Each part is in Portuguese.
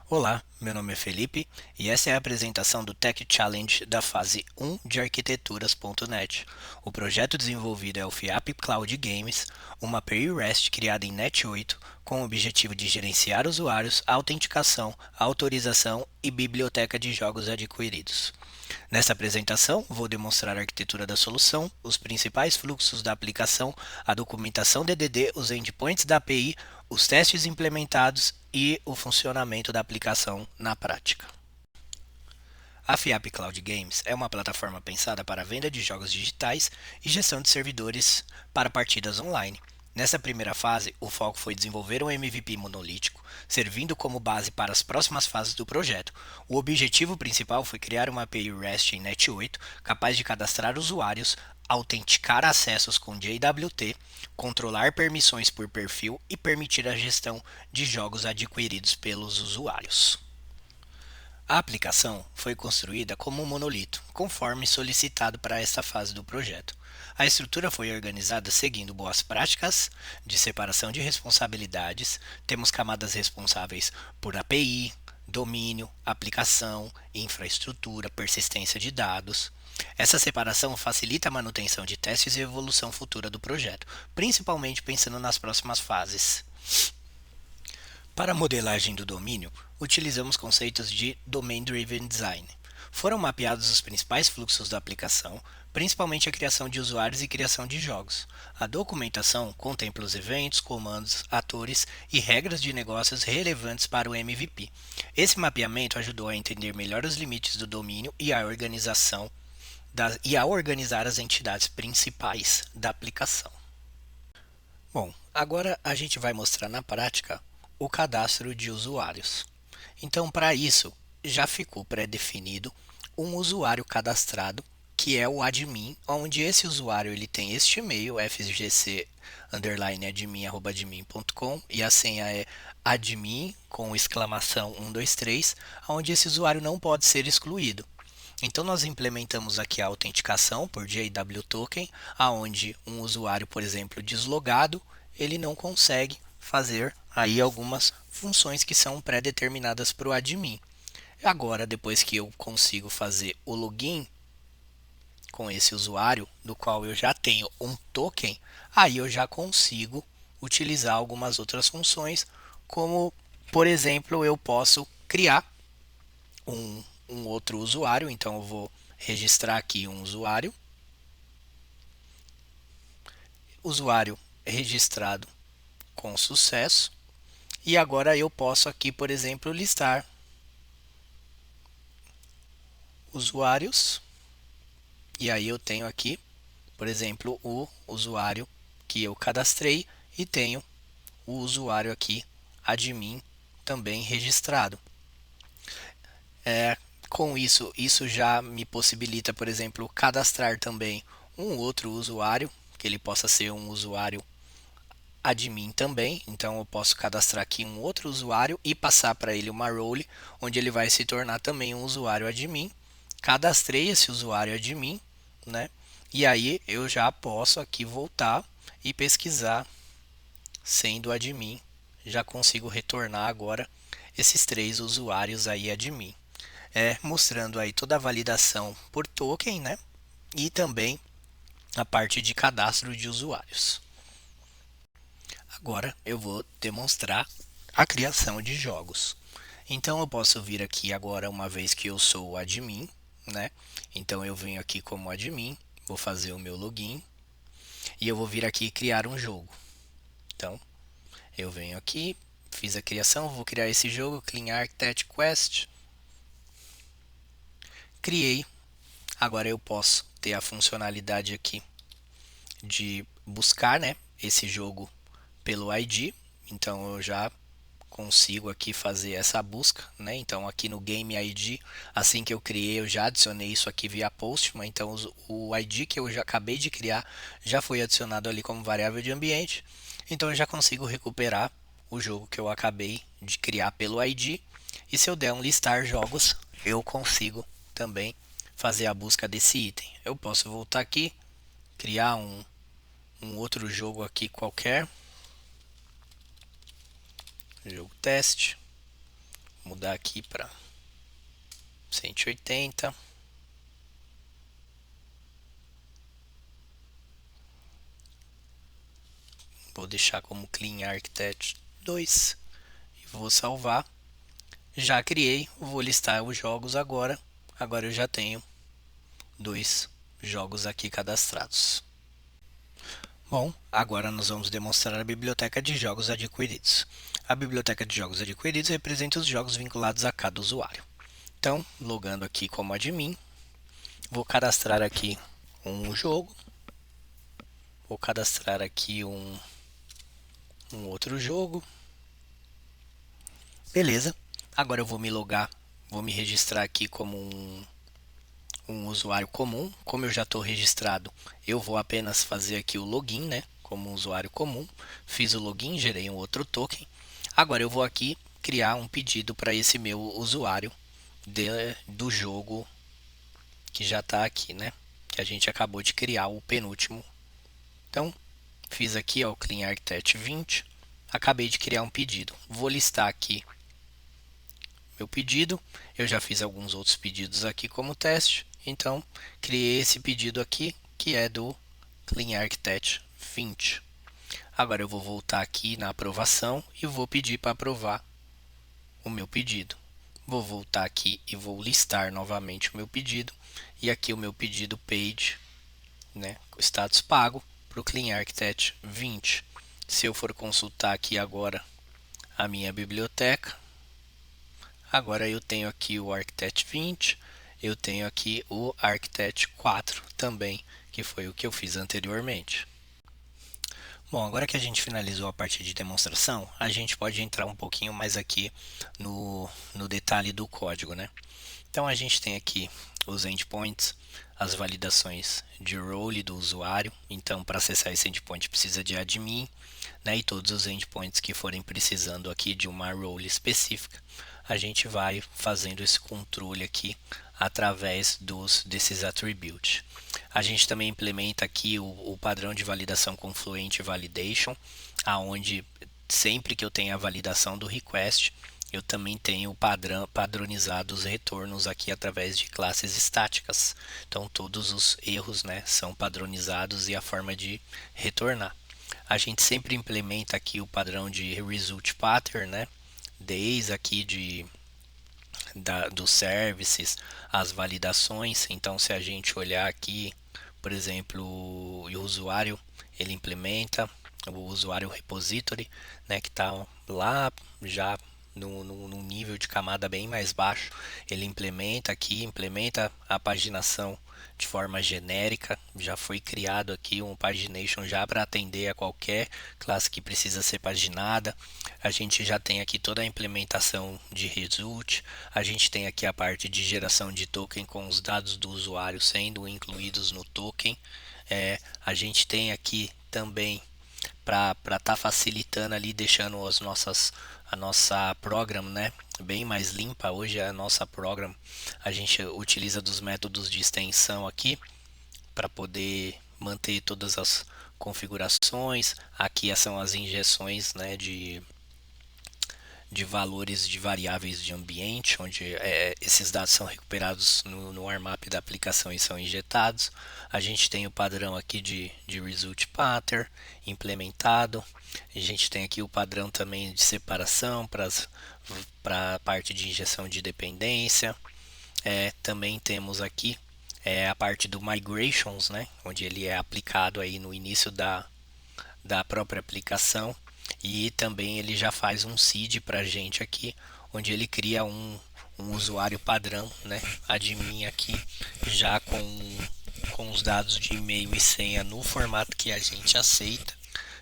Olá, meu nome é Felipe e essa é a apresentação do Tech Challenge da fase 1 de Arquiteturas.net. O projeto desenvolvido é o FIAP Cloud Games, uma API REST criada em Net8 com o objetivo de gerenciar usuários, autenticação, autorização e biblioteca de jogos adquiridos. Nessa apresentação, vou demonstrar a arquitetura da solução, os principais fluxos da aplicação, a documentação DDD, os endpoints da API, os testes implementados e o funcionamento da aplicação na prática. A FIAP Cloud Games é uma plataforma pensada para a venda de jogos digitais e gestão de servidores para partidas online. Nessa primeira fase, o foco foi desenvolver um MVP monolítico, servindo como base para as próximas fases do projeto. O objetivo principal foi criar uma API REST em Net8 capaz de cadastrar usuários, autenticar acessos com JWT, controlar permissões por perfil e permitir a gestão de jogos adquiridos pelos usuários. A aplicação foi construída como um monolito, conforme solicitado para esta fase do projeto. A estrutura foi organizada seguindo boas práticas de separação de responsabilidades. Temos camadas responsáveis por API, domínio, aplicação, infraestrutura, persistência de dados. Essa separação facilita a manutenção de testes e evolução futura do projeto, principalmente pensando nas próximas fases. Para a modelagem do domínio, utilizamos conceitos de Domain Driven Design. Foram mapeados os principais fluxos da aplicação, principalmente a criação de usuários e criação de jogos. A documentação contempla os eventos, comandos, atores e regras de negócios relevantes para o MVP. Esse mapeamento ajudou a entender melhor os limites do domínio e a organizar as entidades principais da aplicação. Bom, agora a gente vai mostrar na prática o cadastro de usuários. Então, para isso, já ficou pré-definido um usuário cadastrado, que é o admin, onde esse usuário ele tem este e-mail, fgc_admin@admin.com, e a senha é admin com exclamação 123, onde esse usuário não pode ser excluído. Então nós implementamos aqui a autenticação por JW Token, aonde um usuário, por exemplo, deslogado, ele não consegue fazer aí algumas funções que são pré-determinadas para o admin. Agora, depois que eu consigo fazer o login com esse usuário, do qual eu já tenho um token, aí eu já consigo utilizar algumas outras funções, como, por exemplo, eu posso criar um outro usuário. Então eu vou registrar aqui um usuário registrado com sucesso, e agora eu posso aqui, por exemplo, listar usuários, e aí eu tenho aqui, por exemplo, o usuário que eu cadastrei e tenho o usuário aqui admin também registrado. Com isso já me possibilita, por exemplo, cadastrar também um outro usuário, que ele possa ser um usuário admin também. Então eu posso cadastrar aqui um outro usuário e passar para ele uma role, onde ele vai se tornar também um usuário admin. Cadastrei esse usuário admin, né? E aí eu já posso aqui voltar e pesquisar sendo admin. Já consigo retornar agora esses três usuários aí admin. Mostrando aí toda a validação por token, né? E também a parte de cadastro de usuários. Agora eu vou demonstrar a criação de jogos. Então eu posso vir aqui agora, uma vez que eu sou o admin, né? Então eu venho aqui como admin, vou fazer o meu login e eu vou vir aqui criar um jogo. Então eu venho aqui, fiz a criação, vou criar esse jogo, Clean Architect Quest. Criei. Agora eu posso ter a funcionalidade aqui de buscar, né, esse jogo pelo ID. Então eu já consigo aqui fazer essa busca, né? Então aqui no Game ID, assim que eu criei, eu já adicionei isso aqui via Postman. Então o ID que eu já acabei de criar já foi adicionado ali como variável de ambiente. Então eu já consigo recuperar o jogo que eu acabei de criar pelo ID. E se eu der um listar jogos, eu consigo também fazer a busca desse item. Eu posso voltar aqui, criar um outro jogo aqui qualquer, jogo teste, mudar aqui para 180. Vou deixar como Clean Architect 2 e vou salvar. Já criei, vou listar os jogos agora. Agora eu já tenho 2 jogos aqui cadastrados. Bom, agora nós vamos demonstrar a biblioteca de jogos adquiridos. A biblioteca de jogos adquiridos representa os jogos vinculados a cada usuário. Então, logando aqui como admin, vou cadastrar aqui um jogo, vou cadastrar aqui um outro jogo. Beleza, agora eu vou me logar, vou me registrar aqui como um usuário comum. Como eu já estou registrado, eu vou apenas fazer aqui o login, né? Como um usuário comum. Fiz o login, gerei um outro token. Agora eu vou aqui criar um pedido para esse meu usuário do jogo que já está aqui, né? Que a gente acabou de criar o penúltimo. Então, fiz aqui ó, o Clean Architect 20. Acabei de criar um pedido. Vou listar aqui meu pedido. Eu já fiz alguns outros pedidos aqui como teste. Então, criei esse pedido aqui, que é do Clean Architect 20. Agora eu vou voltar aqui na aprovação e vou pedir para aprovar o meu pedido. Vou voltar aqui e vou listar novamente o meu pedido. E aqui o meu pedido page, né, status pago para o Clean Architect 20. Se eu for consultar aqui agora a minha biblioteca, agora eu tenho aqui o Architect 20, eu tenho aqui o Architect 4 também, que foi o que eu fiz anteriormente. Bom, agora que a gente finalizou a parte de demonstração, a gente pode entrar um pouquinho mais aqui no detalhe do código, né? Então a gente tem aqui os endpoints, as validações de role do usuário. Então para acessar esse endpoint precisa de admin, né? E todos os endpoints que forem precisando aqui de uma role específica, a gente vai fazendo esse controle aqui através desses attributes. A gente também implementa aqui o padrão de validação com Fluent Validation, aonde sempre que eu tenho a validação do request, eu também tenho padronizados retornos aqui através de classes estáticas. Então todos os erros, né, são padronizados e a forma de retornar. A gente sempre implementa aqui o padrão de Result Pattern, né, desde aqui dos services, as validações. Então se a gente olhar aqui, por exemplo, o usuário, ele implementa o usuário repository, né, que está lá já num nível de camada bem mais baixo. Ele implementa a paginação de forma genérica. Já foi criado aqui um pagination já para atender a qualquer classe que precisa ser paginada. A gente já tem aqui toda a implementação de result. A gente tem aqui a parte de geração de token com os dados do usuário sendo incluídos no token. A gente tem aqui também para estar facilitando ali, deixando a nossa program, né, bem mais limpa. Hoje a nossa program a gente utiliza dos métodos de extensão aqui para poder manter todas as configurações. Aqui são as injeções, né, de valores de variáveis de ambiente, onde esses dados são recuperados no ARMAP da aplicação e são injetados. A gente tem o padrão aqui de Result Pattern implementado. A gente tem aqui o padrão também de separação para a parte de injeção de dependência. Também temos aqui a parte do Migrations, né, onde ele é aplicado aí no início da própria aplicação. E também ele já faz um seed para a gente aqui, onde ele cria um usuário padrão, né, admin aqui, já com os dados de e-mail e senha no formato que a gente aceita,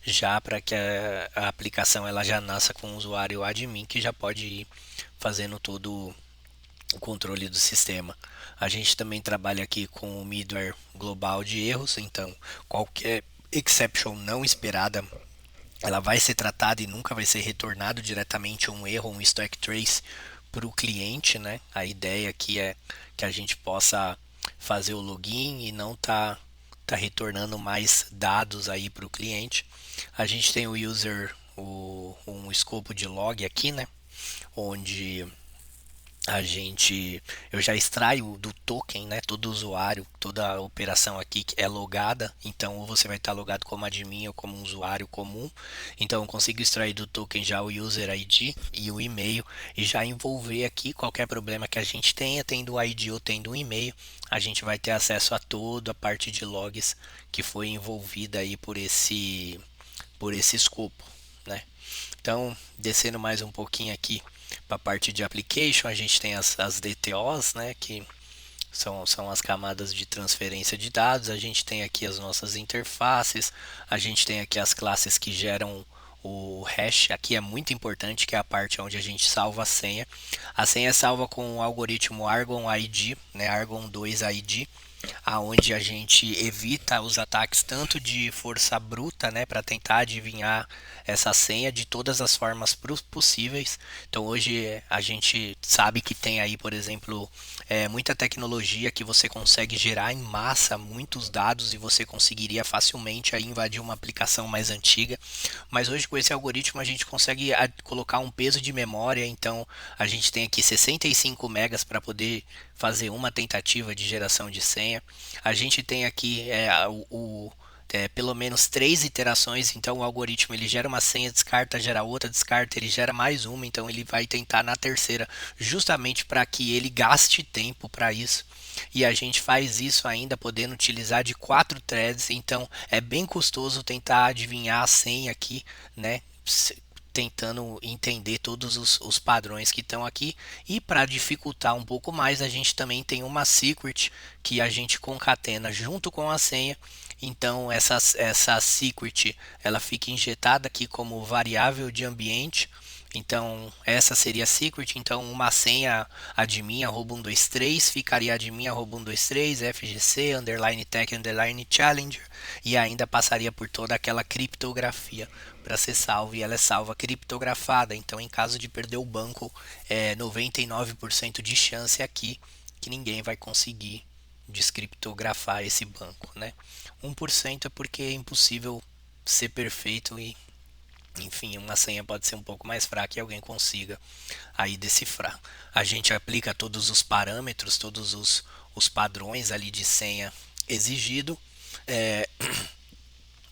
já para que a aplicação ela já nasça com o usuário admin, que já pode ir fazendo todo o controle do sistema. A gente também trabalha aqui com o middleware global de erros, então qualquer exception não esperada ela vai ser tratada e nunca vai ser retornado diretamente um erro, um stack trace para o cliente, né? A ideia aqui é que a gente possa fazer o login e não tá retornando mais dados aí para o cliente. A gente tem o user, um escopo de log aqui, né? Onde eu já extraio do token, né? Todo usuário, toda a operação aqui que é logada. Então, ou você vai estar logado como admin ou como um usuário comum. Então, eu consigo extrair do token já o user ID e o e-mail e já envolver aqui qualquer problema que a gente tenha, tendo o ID ou tendo um e-mail, a gente vai ter acesso a toda a parte de logs que foi envolvida aí por esse escopo, né? Então, descendo mais um pouquinho aqui para a parte de application, a gente tem as DTOs, né, que são as camadas de transferência de dados. A gente tem aqui as nossas interfaces, a gente tem aqui as classes que geram o hash. Aqui é muito importante, que é a parte onde a gente salva a senha. A senha é salva com o algoritmo Argon ID, né, Argon 2 ID, aonde a gente evita os ataques tanto de força bruta, né, para tentar adivinhar essa senha de todas as formas possíveis. Então hoje a gente sabe que tem aí, por exemplo, muita tecnologia que você consegue gerar em massa muitos dados e você conseguiria facilmente aí invadir uma aplicação mais antiga. Mas hoje com esse algoritmo a gente consegue colocar um peso de memória. Então a gente tem aqui 65 megas para poder fazer uma tentativa de geração de senha. A gente tem aqui pelo menos 3 iterações. Então o algoritmo ele gera uma senha, descarta, gera outra, descarta, ele gera mais uma. Então ele vai tentar na terceira, justamente para que ele gaste tempo para isso. E a gente faz isso ainda podendo utilizar de 4 threads. Então é bem custoso tentar adivinhar a senha aqui, né? Tentando entender todos os padrões que estão aqui. E para dificultar um pouco mais, a gente também tem uma secret que a gente concatena junto com a senha. Então essa secret ela fica injetada aqui como variável de ambiente. Então essa seria a secret. Então uma senha admin @123 ficaria admin @123 fgc underline tech underline challenger, e ainda passaria por toda aquela criptografia para ser salvo, e ela é salva criptografada. Então em caso de perder o banco, 99% de chance aqui que ninguém vai conseguir descriptografar esse banco, né? 1% é porque é impossível ser perfeito e, enfim, uma senha pode ser um pouco mais fraca e alguém consiga aí decifrar. A gente aplica todos os parâmetros, todos os padrões ali de senha exigido. É,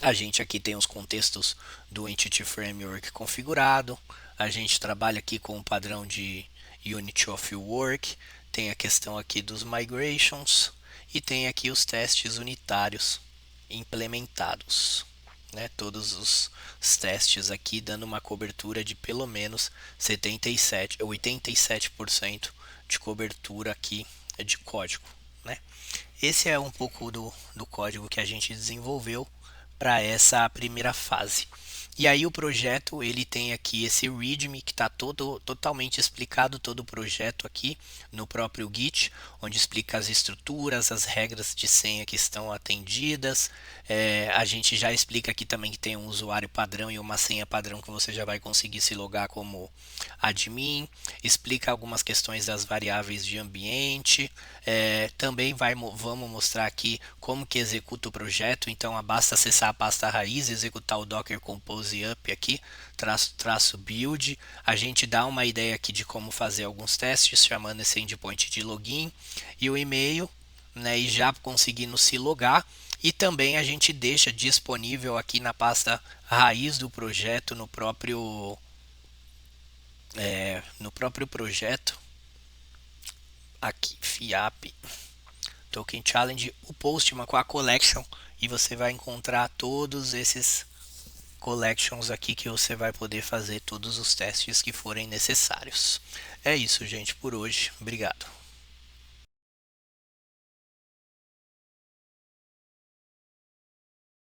a gente aqui tem os contextos do Entity Framework configurado. A gente trabalha aqui com o padrão de Unity of Work. Tem a questão aqui dos migrations e tem aqui os testes unitários implementados, né? Todos os testes aqui dando uma cobertura de pelo menos 77, 87% de cobertura aqui de código, né? Esse é um pouco do código que a gente desenvolveu para essa primeira fase. E aí o projeto ele tem aqui esse README que está totalmente explicado, todo o projeto aqui no próprio Git, onde explica as estruturas, as regras de senha que estão atendidas. A gente já explica aqui também que tem um usuário padrão e uma senha padrão que você já vai conseguir se logar como admin. Explica algumas questões das variáveis de ambiente. Também vamos mostrar aqui como que executa o projeto. Então basta acessar a pasta raiz, executar o Docker Compose up aqui, traço build. A gente dá uma ideia aqui de como fazer alguns testes, chamando esse endpoint de login e o e-mail, né, e já conseguindo se logar. E também a gente deixa disponível aqui na pasta raiz do projeto, no próprio projeto, aqui, FIAP Token Challenge, o post com a collection, e você vai encontrar todos esses collections aqui que você vai poder fazer todos os testes que forem necessários. É isso, gente, por hoje. Obrigado.